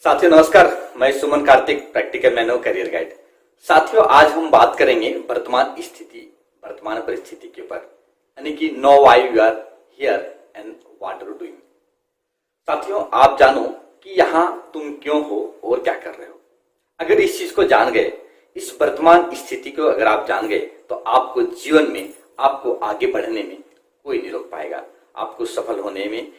साथियों नमस्कार, मैं Suman Kartik, practical man career guide. साथियों आज हम बात करेंगे वर्तमान परिस्थिति के ऊपर, यानी कि know why you are here and what are you doing. साथियों आप जानो कि यहाँ तुम क्यों हो और क्या कर रहे हो। अगर इस चीज को जान गए, इस वर्तमान स्थिति को अगर आप जान गए, तो आपको जीवन में, आपको आगे बढ़ने में कोई नहीं रोक पाएगा। आपको सफल होने में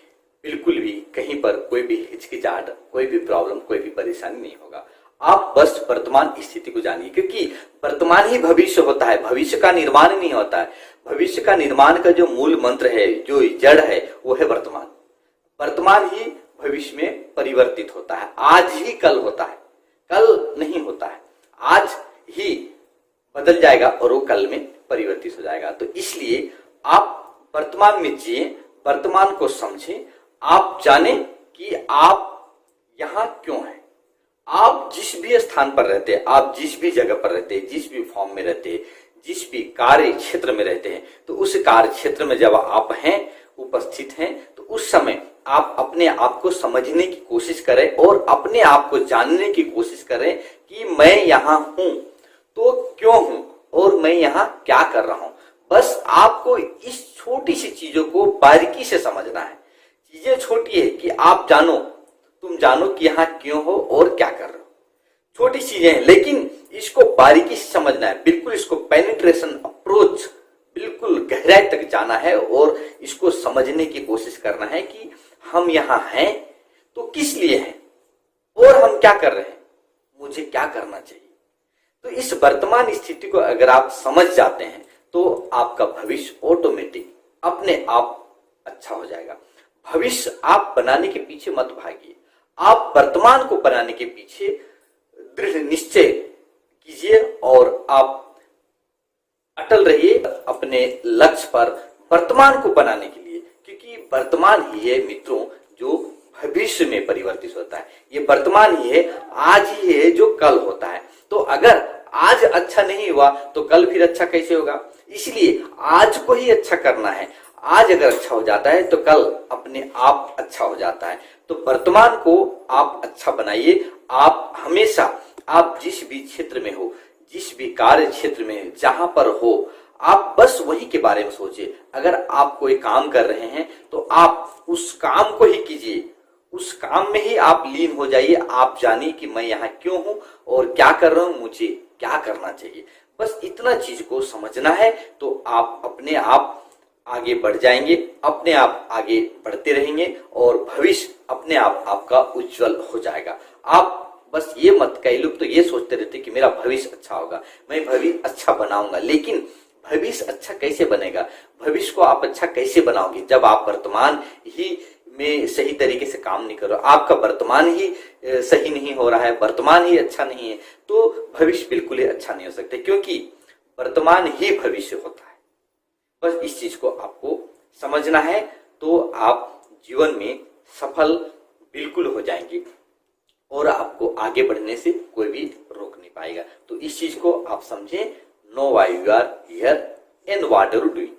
बिल्कुल भी कहीं पर कोई भी हिचकिचाहट, कोई भी प्रॉब्लम, कोई भी परेशानी नहीं होगा। आप बस वर्तमान स्थिति को जानिए, क्योंकि वर्तमान ही भविष्य होता है, भविष्य का निर्माण नहीं होता है। भविष्य का निर्माण का जो मूल मंत्र है, जो जड़ है, वो है वर्तमान। वर्तमान ही भविष्य में परिवर्तित होता है। आज ही कल होता है, कल नहीं होता है। आज ही बदल जाएगा और वो कल में परिवर्तित हो जाएगा। तो इसलिए आप वर्तमान में जिए, वर्तमान को समझें। आप जाने कि आप यहां क्यों हैं। आप जिस भी स्थान पर रहते हैं, आप जिस भी जगह पर रहते हैं, जिस भी फॉर्म में रहते हैं, जिस भी कार्य क्षेत्र में रहते हैं, तो उस कार्य क्षेत्र में जब आप हैं, उपस्थित हैं, तो उस समय आप अपने आप को समझने की कोशिश करें और अपने आप को जानने की कोशिश करें कि मैं यहां हूं तो क्यों हूं और मैं यहां क्या कर रहा हूं। बस आपको इस छोटी सी चीजों को बारीकी से समझना है। चीजें छोटी है कि आप जानो, तुम जानो कि यहाँ क्यों हो और क्या कर रहे हो। छोटी चीजें हैं, लेकिन इसको बारीकी से समझना है। बिल्कुल इसको पेनिट्रेशन अप्रोच, बिल्कुल गहराई तक जाना है और इसको समझने की कोशिश करना है कि हम यहाँ हैं तो किस लिए हैं और हम क्या कर रहे हैं, मुझे क्या करना चाहिए। तो इस वर्तमान स्थिति को अगर आप समझ जाते हैं तो आपका भविष्य ऑटोमेटिक अपने आप अच्छा हो जाएगा। भविष्य आप बनाने के पीछे मत भागिए, आप वर्तमान को बनाने के पीछे दृढ़ निश्चय कीजिए और आप अटल रहिए अपने लक्ष्य पर, वर्तमान को बनाने के लिए। क्योंकि वर्तमान ही है मित्रों जो भविष्य में परिवर्तित होता है। ये वर्तमान ही है, आज ही है जो कल होता है। तो अगर आज अच्छा नहीं हुआ तो कल फिर अच्छा कैसे होगा। इसलिए आज को ही अच्छा करना है। आज अगर अच्छा हो जाता है तो कल अपने आप अच्छा हो जाता है। तो वर्तमान को आप अच्छा बनाइए। आप हमेशा, आप जिस भी क्षेत्र में हो, जिस भी कार्य क्षेत्र में जहां पर हो, आप बस वही के बारे में सोचिए। अगर आप कोई काम कर रहे हैं तो आप उस काम को ही कीजिए, उस काम में ही आप लीन हो जाइए। आप जानिए कि मैं यहाँ क्यों हूं और क्या कर रहा हूं, मुझे क्या करना चाहिए। बस इतना चीज को समझना है तो आप अपने आप आगे बढ़ जाएंगे, अपने आप आगे बढ़ते रहेंगे और भविष्य अपने आप आपका उज्जवल हो जाएगा। आप बस ये मत, कई लोग तो ये सोचते रहते कि मेरा भविष्य अच्छा होगा, मैं भविष्य अच्छा बनाऊंगा। लेकिन भविष्य अच्छा कैसे बनेगा, भविष्य को आप अच्छा कैसे बनाओगे जब आप वर्तमान ही में सही तरीके से काम नहीं करो। आपका वर्तमान ही सही नहीं हो रहा है, वर्तमान ही अच्छा नहीं है, तो भविष्य बिल्कुल ही अच्छा नहीं हो सकता, क्योंकि वर्तमान ही भविष्य होता है। बस इस चीज को आपको समझना है तो आप जीवन में सफल बिल्कुल हो जाएंगे और आपको आगे बढ़ने से कोई भी रोक नहीं पाएगा। तो इस चीज को आप समझें, know why you are here and what are you doing.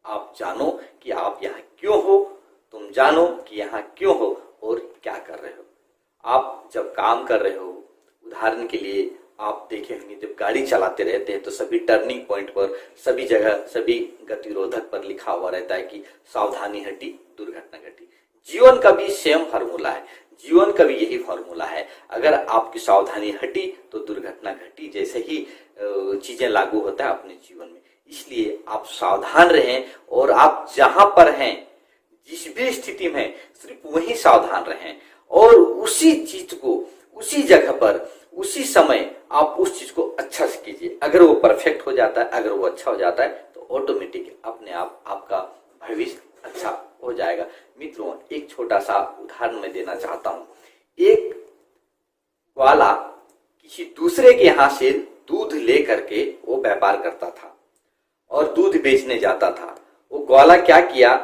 आप जानो कि आप यहाँ क्यों हो, तुम जानो कि यहाँ क्यों हो और क्या कर रहे हो। आप जब काम कर रहे हो, उदाहरण के लिए आप देखे होंगे जब गाड़ी चलाते रहते हैं तो सभी टर्निंग पॉइंट पर, सभी जगह, सभी गतिरोधक पर लिखा हुआ रहता है कि सावधानी हटी दुर्घटना घटी। जीवन का भी सेम फार्मूला है, जीवन का भी यही फार्मूला है। अगर आपकी सावधानी हटी तो दुर्घटना घटी, जैसे ही चीजें लागू होता है अपने जीवन में। इसलिए आप सावधान रहें और आप जहां पर हैं, जिस भी स्थिति में हैं, सिर्फ वही सावधान रहें और उसी चीज को, उसी जगह पर, उसी समय आप उस चीज को अच्छा से कीजिए। अगर वो परफेक्ट हो जाता है, अगर वो अच्छा हो जाता है, तो ऑटोमेटिक अपने आप आपका भविष्य अच्छा हो जाएगा। मित्रों एक छोटा सा उदाहरण मैं देना चाहता हूं। एक ग्वाला किसी दूसरे के यहां से दूध लेकर के वो व्यापार करता था और दूध बेचने जाता था। वो ग्वाला क्या किया,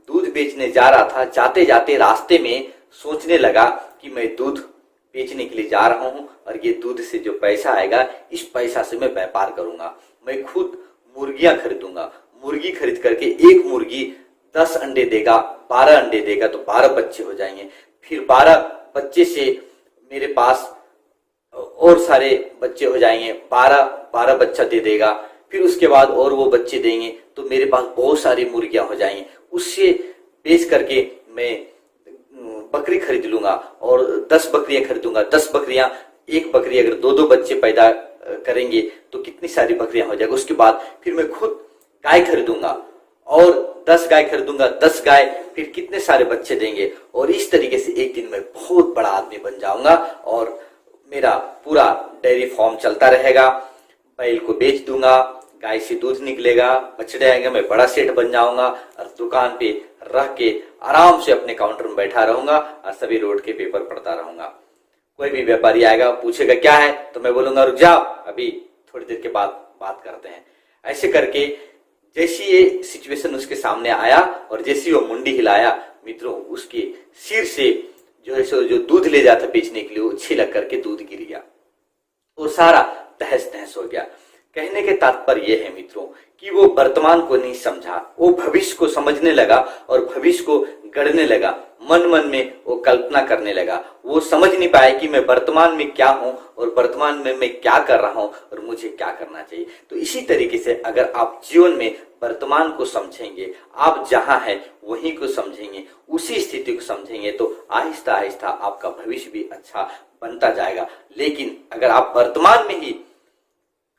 दूध बेचने जा रहा था, जाते जाते रास्ते में सोचने लगा कि मैं दूध बेचने के लिए जा रहा हूं और ये दूध से जो पैसा आएगा, इस पैसा से मैं व्यापार करूंगा। मैं खुद मुर्गियां खरीदूंगा, मुर्गी खरीद करके एक मुर्गी 10 अंडे देगा, 12 अंडे देगा तो 12 बच्चे हो जाएंगे। फिर 12 बच्चे से मेरे पास और सारे बच्चे हो जाएंगे, 12 बच्चा दे देगा, फिर उसके बाद और वो बच्चे देंगे तो मेरे पास बहुत सारी मुर्गियां हो जाएंगी, उससे बेच करके मैं बकरी खरीद लूंगा और 10 बकरियां खरीदूंगा। 10 बकरियां, एक बकरी अगर 2-2 बच्चे पैदा करेंगे तो कितनी सारी बकरियां हो जाएगी। उसके बाद फिर मैं खुद गाय खरीदूंगा और 10 गाय खरीदूंगा, 10 गाय फिर कितने सारे बच्चे देंगे, और इस तरीके से एक दिन मैं बहुत बड़ा आदमी बन जाऊंगा और मेरा पूरा डेयरी फार्म चलता रहेगा। बैल को बेच दूंगा, गाय से दूध निकलेगा, बछड़े आएंगे, मैं बड़ा सेठ बन जाऊंगा और दुकान पे रह के आराम से अपने काउंटर में बैठा रहूंगा और सभी रोड के पेपर पढ़ता रहूंगा। कोई भी व्यापारी आएगा, पूछेगा क्या है, तो मैं बोलूंगा रुक जाओ, अभी थोड़ी देर के बाद बात करते हैं। ऐसे करके जैसी ये सिचुएशन उसके सामने आया और जैसी वो मुंडी हिलाया, मित्रों उसके सिर से जो दूध ले जाता बेचने के लिए वो छिलक करके दूध गिर गया और सारा तहस नहस हो गया। कहने के तात्पर्य यह है मित्रों कि वो वर्तमान को नहीं समझा, वो भविष्य को समझने लगा और भविष्य को गढ़ने लगा। मन मन में वो कल्पना करने लगा। वो समझ नहीं पाया कि मैं वर्तमान में क्या हूं और वर्तमान में मैं क्या कर रहा हूं और मुझे क्या करना चाहिए। तो इसी तरीके से अगर आप जीवन में वर्तमान को समझेंगे, आप जहां हैं वहीं को समझेंगे, उसी स्थिति को समझेंगे, तो आहिस्ता आहिस्ता आपका भविष्य भी अच्छा बनता जाएगा। लेकिन अगर आप वर्तमान में ही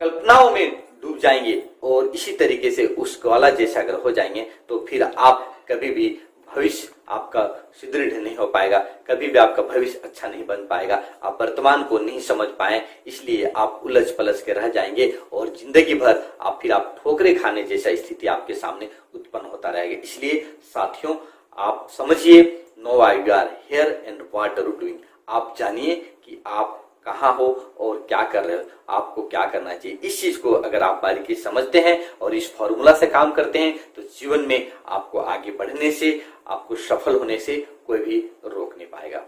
कल्पनाओं में डूब जाएंगे और इसी तरीके से उस वाला जैसा अगर हो जाएंगे तो फिर आप कभी भी भविष्य आपका सुदृढ़ नहीं हो पाएगा, कभी भी आपका भविष्य अच्छा नहीं बन पाएगा। आप वर्तमान को नहीं समझ पाए, इसलिए आप उलझ पलझ के रह जाएंगे और जिंदगी भर आप ठोकरे खाने जैसा स्थिति आपके सामने उत्पन्न होता रहेगा। इसलिए साथियों आप समझिए, know why you are here and what are you doing. आप जानिए कि आप कहाँ हो और क्या कर रहे हो, आपको क्या करना चाहिए। इस चीज को अगर आप बारीकी समझते हैं और इस फॉर्मूला से काम करते हैं तो जीवन में आपको आगे बढ़ने से, आपको सफल होने से कोई भी रोक नहीं पाएगा।